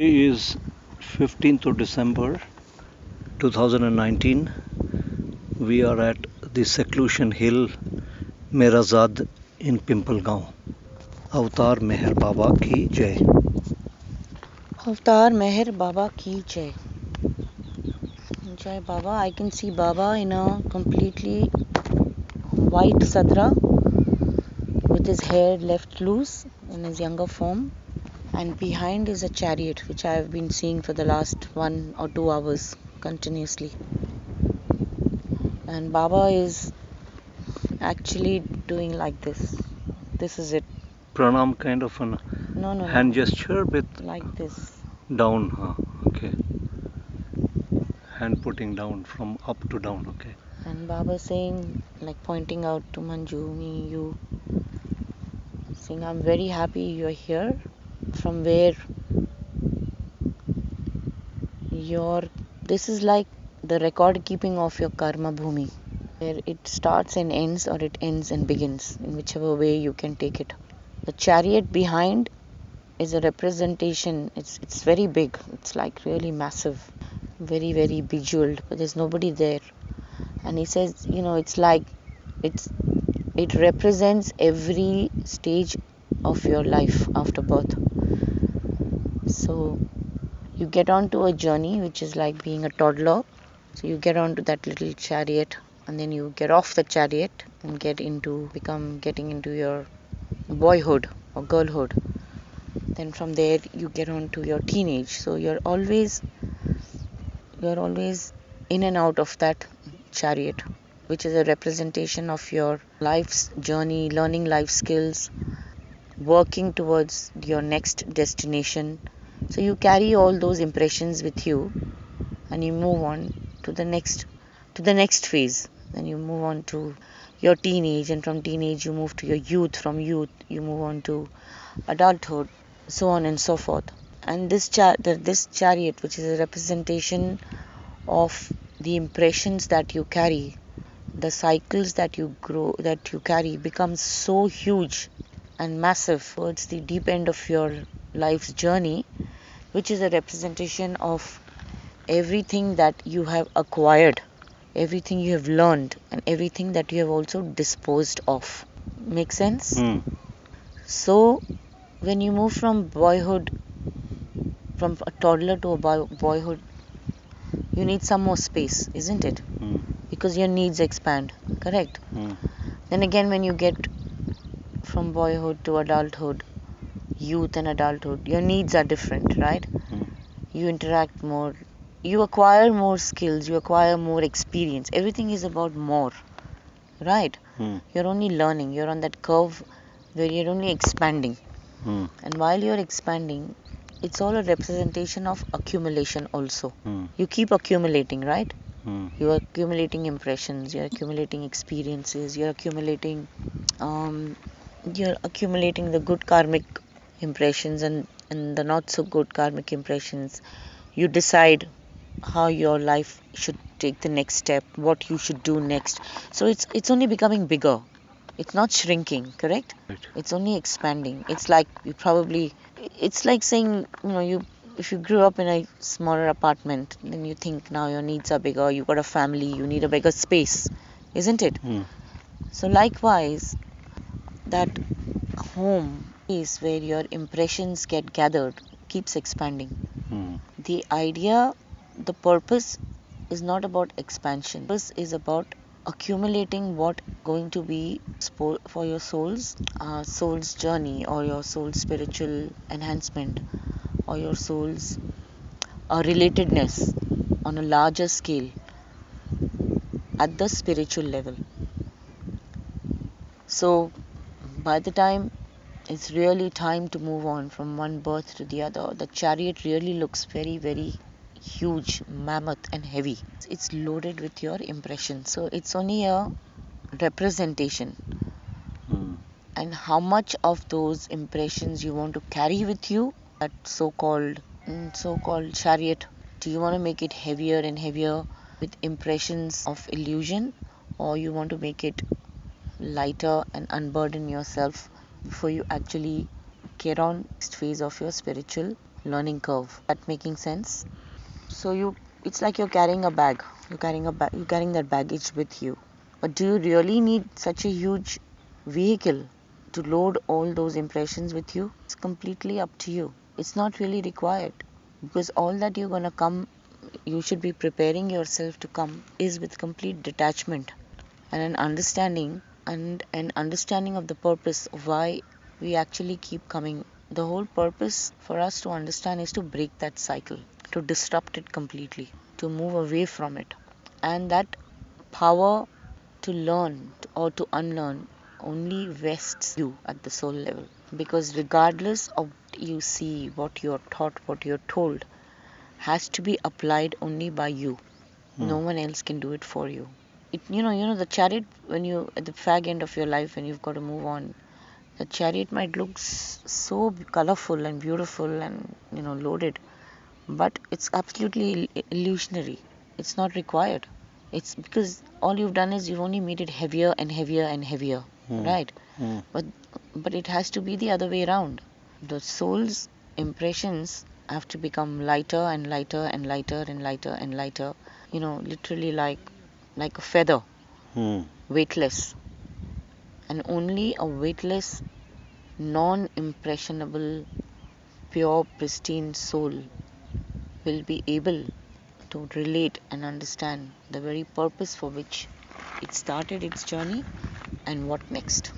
Today is 15th of December 2019. We are at the Seclusion Hill, Merazad in Pimpalgaon. Avatar Meher Baba ki Jai. Avatar Meher Baba ki Jai. Jai Baba. I can see Baba in a completely white sadra with his hair left loose in his younger form, and behind is a chariot which I have been seeing for the last 1 or 2 hours continuously. And Baba is actually doing like this. This is it. Pranam kind of an No. hand gesture with Like this. down. Okay. Hand putting down from up to down. Okay. And Baba saying, like pointing out to Manju, me, you, saying, I'm very happy you're here. From where this is like the record keeping of your karma bhumi, where it starts and ends, or it ends and begins, in whichever way you can take it. The chariot behind is a representation. It's very big. It's like really massive, very, very bejeweled, but there's nobody there. And he says, it's like it represents every stage of your life after birth. So you get onto a journey which is like being a toddler. So you get onto that little chariot, and then you get off the chariot and getting into your boyhood or girlhood. Then from there you get on to your teenage. So you're always in and out of that chariot, which is a representation of your life's journey, learning life skills, working towards your next destination. So you carry all those impressions with you, and you move on to the next phase. Then you move on to your teenage, and from teenage you move to your youth, from youth you move on to adulthood, so on and so forth. And this chariot, which is a representation of the impressions that you carry, the cycles that you carry, becomes so huge and massive towards the deep end of your life's journey, which is a representation of everything that you have acquired, everything you have learned, and everything that you have also disposed of. Make sense? So when you move from boyhood, from a toddler to a boyhood, you need some more space, isn't it? Because your needs expand, correct? Then again, when you get from boyhood to adulthood, youth and adulthood, your needs are different, right? You interact more, you acquire more skills, you acquire more experience. Everything is about more, right? You're only learning, you're on that curve where you're only expanding. And while you're expanding, it's all a representation of accumulation also. You keep accumulating, right? You're accumulating impressions, you're accumulating experiences, you're accumulating the good karmic impressions and the not so good karmic impressions. You decide how your life should take the next step, what you should do next. So it's only becoming bigger. It's not shrinking, correct? Right. It's only expanding. It's like it's like saying, if you grew up in a smaller apartment, then you think now your needs are bigger, you got a family, you need a bigger space, isn't it? So likewise, that home is where your impressions get gathered, keeps expanding. The idea, the purpose is not about expansion. The purpose is about accumulating what going to be for your soul's journey, or your soul's spiritual enhancement, or your soul's relatedness on a larger scale at the spiritual level. So by the time it's really time to move on from one birth to the other, the chariot really looks very, very huge, mammoth and heavy. It's loaded with your impressions. So it's only a representation. And how much of those impressions you want to carry with you, that so-called chariot, do you want to make it heavier and heavier with impressions of illusion, or you want to make it lighter and unburden yourself before you actually get on next phase of your spiritual learning curve. That making sense? So it's like you're carrying a bag. You're carrying that baggage with you. But do you really need such a huge vehicle to load all those impressions with you? It's completely up to you. It's not really required, because all that you're gonna come, you should be preparing yourself to come is with complete detachment and an understanding of the purpose of why we actually keep coming. The whole purpose for us to understand is to break that cycle, to disrupt it completely, to move away from it. And that power to learn or to unlearn only vests you at the soul level. Because regardless of what you see, what you're taught, what you're told, has to be applied only by you. No one else can do it for you. The chariot, when you at the fag end of your life, when you've got to move on, the chariot might look so colorful and beautiful and loaded, but it's absolutely illusionary. It's not required. It's because all you've done is you've only made it heavier and heavier and heavier, right? But it has to be the other way around. The soul's impressions have to become lighter and lighter and lighter and lighter and lighter. Literally like a feather, weightless. And only a weightless, non-impressionable, pure, pristine soul will be able to relate and understand the very purpose for which it started its journey and what next.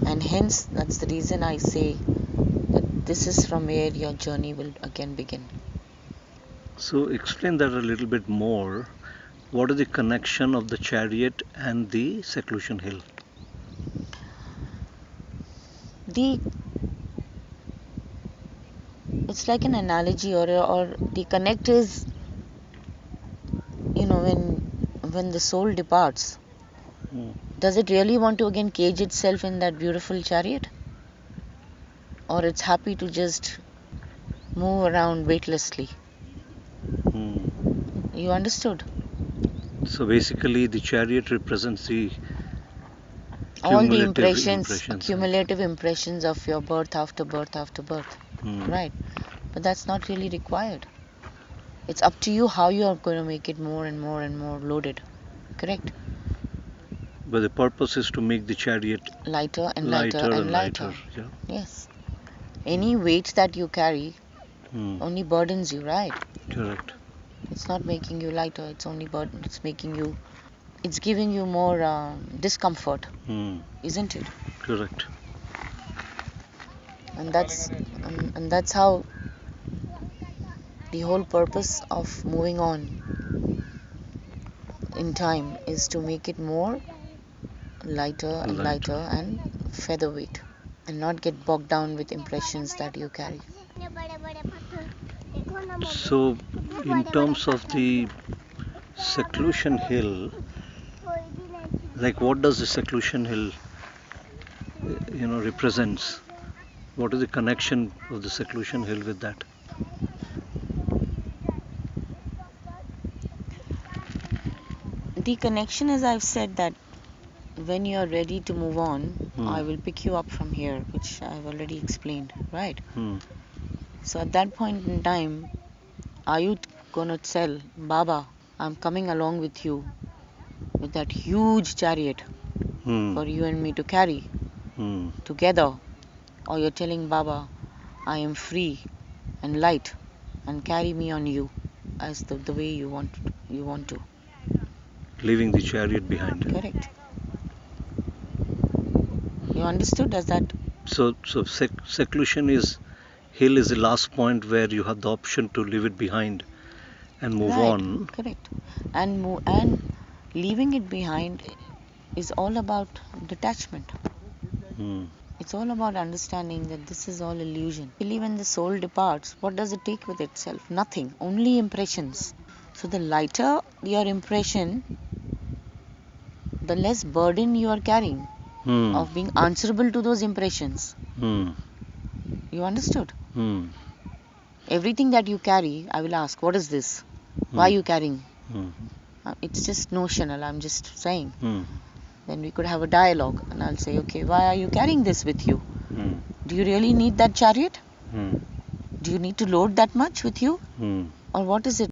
And hence, that's the reason I say that this is from where your journey will again begin. So explain that a little bit more. What is the connection of the chariot and the seclusion hill? It's like an analogy, or the connect is, when the soul departs, does it really want to again cage itself in that beautiful chariot? Or it's happy to just move around weightlessly? You understood? So basically the chariot represents all the cumulative impressions of your birth after birth after birth, right? But that's not really required. It's up to you how you are going to make it more and more and more loaded, correct? But the purpose is to make the chariot lighter and lighter and lighter. Yeah. Yes. Any weight that you carry only burdens you, right? Correct. It's not making you lighter. It's only burden. It's giving you more discomfort, isn't it? Correct. And that's how the whole purpose of moving on in time is to make it more lighter and lighter and featherweight, and not get bogged down with impressions that you carry. So in terms of the seclusion hill, like what does the seclusion hill represents? What is the connection of the seclusion hill with that? The connection, as I've said, that when you're ready to move on, I will pick you up from here, which I've already explained, right? So at that point in time, are you gonna tell Baba, I'm coming along with you with that huge chariot for you and me to carry together? Or you're telling Baba, I am free and light and carry me on you as the way you want to. Leaving the chariot behind. Correct. You understood? Does that? So seclusion hill is the last point where you have the option to leave it behind and move on. Correct. And leaving it behind is all about detachment. It's all about understanding that this is all illusion. When the soul departs, what does it take with itself? Nothing. Only impressions. So the lighter your impression, the less burden you are carrying of being answerable to those impressions. You understood? Everything that you carry, I will ask, what is this? Why are you carrying? It's just notional, I'm just saying. Then we could have a dialogue, and I'll say, okay, why are you carrying this with you? Do you really need that chariot? Hmm. Do you need to load that much with you? Hmm. Or what is it?